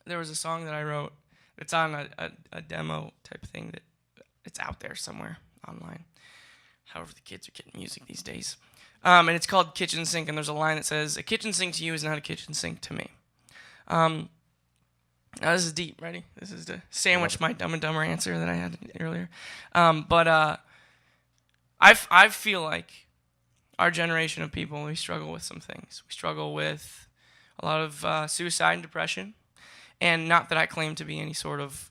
there was a song that I wrote. It's on a demo type thing that it's out there somewhere online. However, the kids are getting music these days. And it's called Kitchen Sink, and there's a line that says, "A kitchen sink to you is not a kitchen sink to me." Um, Now this is deep. Ready? This is to sandwich my Dumb and Dumber answer that I had earlier. I feel like our generation of people, we struggle with some things. We struggle with a lot of suicide and depression, and not that I claim to be any sort of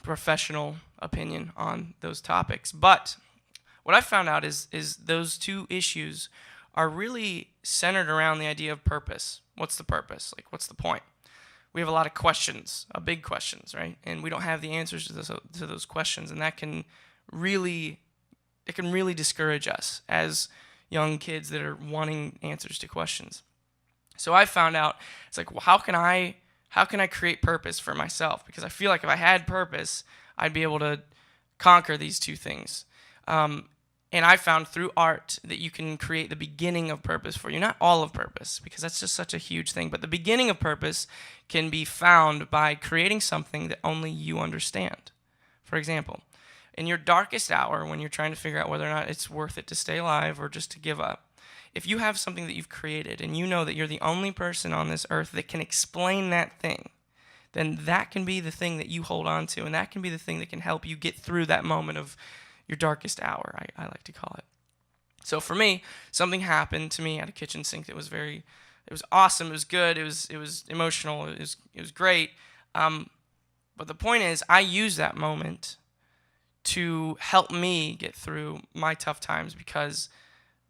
professional opinion on those topics, but what I found out is those two issues are really centered around the idea of purpose. What's the purpose? Like, what's the point? We have a lot of questions, big questions, right? And we don't have the answers to those questions, and that can really discourage us as young kids that are wanting answers to questions. So I found out, it's like, well, how can I create purpose for myself? Because I feel like if I had purpose, I'd be able to conquer these two things. And I found through art that you can create the beginning of purpose for you. Not all of purpose, because that's just such a huge thing. But the beginning of purpose can be found by creating something that only you understand. For example, in your darkest hour, when you're trying to figure out whether or not it's worth it to stay alive or just to give up, if you have something that you've created and you know that you're the only person on this earth that can explain that thing, then that can be the thing that you hold on to, and that can be the thing that can help you get through that moment of your darkest hour, I like to call it. So for me, something happened to me at a kitchen sink that was it was awesome, it was good, it was emotional, it was great. But the point is, I used that moment to help me get through my tough times, because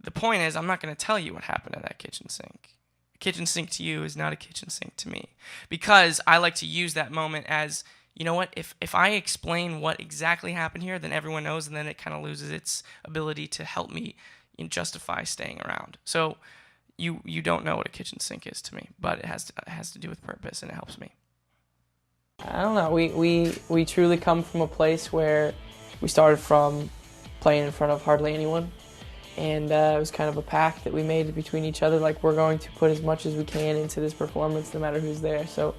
the point is, I'm not going to tell you what happened at that kitchen sink. A kitchen sink to you is not a kitchen sink to me, because I like to use that moment as, you know what, if I explain what exactly happened here, then everyone knows, and then it kind of loses its ability to help me justify staying around. So you don't know what a kitchen sink is to me, but it has to do with purpose, and it helps me. I don't know. We truly come from a place where we started from playing in front of hardly anyone, and it was kind of a pact that we made between each other, like, we're going to put as much as we can into this performance no matter who's there. So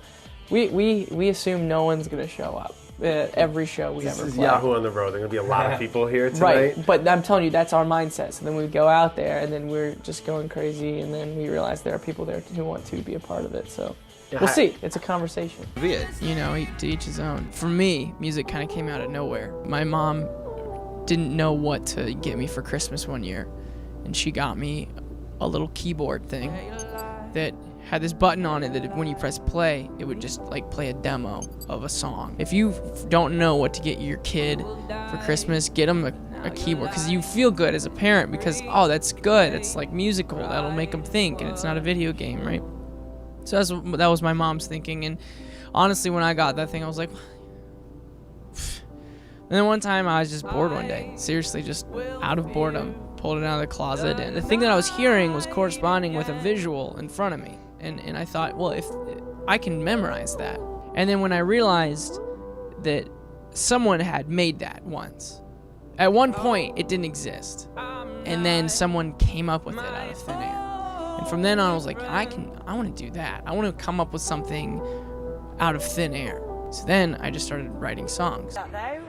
we assume no one's going to show up at every show we ever play. This is Yahoo on the road. There are going to be a lot of people here tonight. Right, but I'm telling you, that's our mindset. So then we go out there, and then we're just going crazy, and then we realize there are people there who want to be a part of it. So we'll see. It's a conversation. You know, to each his own. For me, music kind of came out of nowhere. My mom didn't know what to get me for Christmas one year, and she got me a little keyboard thing that had this button on it that when you press play, it would just like play a demo of a song. If you don't know what to get your kid for Christmas, get them a keyboard, because you feel good as a parent, because, oh, that's good, it's like musical, that'll make them think, and it's not a video game, right? So that was my mom's thinking, and honestly, when I got that thing, I was like, and then one time I was just bored one day, seriously, just out of boredom, pulled it out of the closet, and the thing that I was hearing was corresponding with a visual in front of me, and I thought, well, if I can memorize that. And then when I realized that someone had made that once, at one point it didn't exist, and then someone came up with it out of thin air, and from then on I was like, I want to do that. I want to come up with something out of thin air. So then I just started writing songs. Though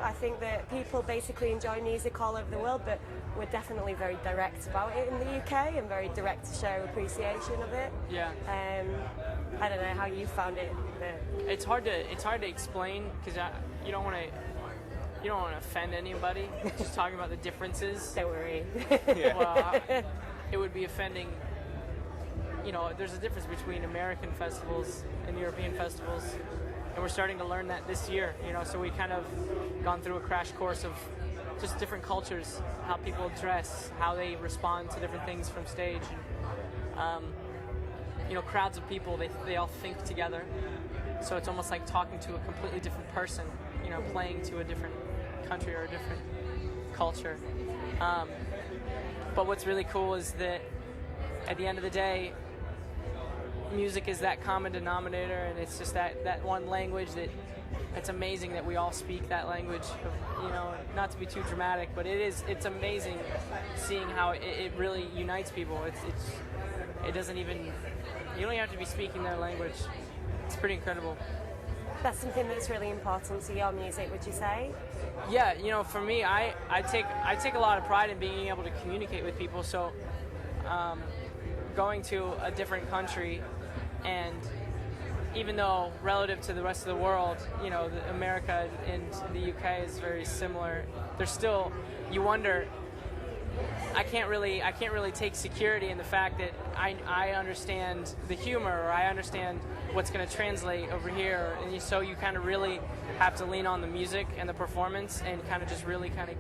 I think that people basically enjoy music all over the world, but we're definitely very direct about it in the UK, and very direct to show appreciation of it. Yeah. I don't know how you found it, but It's hard to explain, because you don't want to offend anybody. Just talking about the differences. don't worry. Well, it would be offending. You know, there's a difference between American festivals and European festivals, and we're starting to learn that this year. You know, so we kind of gone through a crash course of just different cultures, how people dress, how they respond to different things from stage. And, you know, crowds of people, they all think together. So it's almost like talking to a completely different person, you know, playing to a different country or a different culture. But what's really cool is that at the end of the day, music is that common denominator, and it's just that one language that it's amazing that we all speak that language. You know, not to be too dramatic, but it's amazing seeing how it really unites people. It doesn't even, you don't even have to be speaking their language. It's pretty incredible. that's something that's really important to your music, would you say? Yeah, you know, for me, I take a lot of pride in being able to communicate with people. So, going to a different country, and even though relative to the rest of the world, you know, America and the UK is very similar, there's still, you wonder. I can't really take security in the fact that I understand the humor, or I understand what's going to translate over here, and so you kind of really have to lean on the music and the performance and kind of just really kind of